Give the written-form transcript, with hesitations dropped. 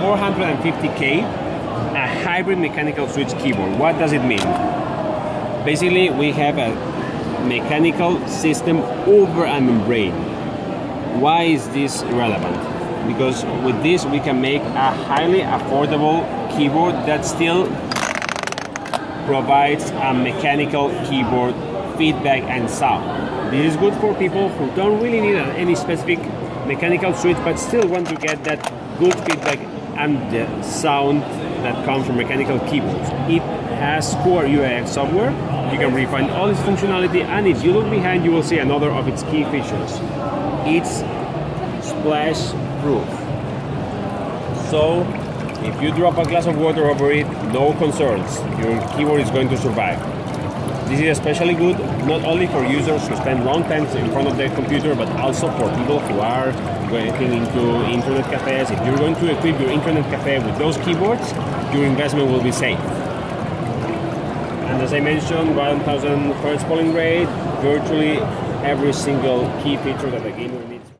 450K, a hybrid mechanical switch keyboard. What does it mean? Basically, we have a mechanical system over a membrane. Why is this relevant? Because with this we can make a highly affordable keyboard that still provides a mechanical keyboard feedback and sound. This is good for people who don't really need any specific mechanical switch but still want to get that good feedback and the sound that comes from mechanical keyboards. It has Cougar UX software. You can refine all its functionality, and if you look behind you will see another of its key features. It's splash proof. So if you drop a glass of water over it, no concerns. Your keyboard is going to survive. This is especially good not only for users who spend long times in front of their computer, but also for people who are getting into internet cafes. If you're going to equip your internet cafe with those keyboards, your investment will be safe. And as I mentioned, 1000 Hz polling rate, virtually every single key feature that a gamer needs.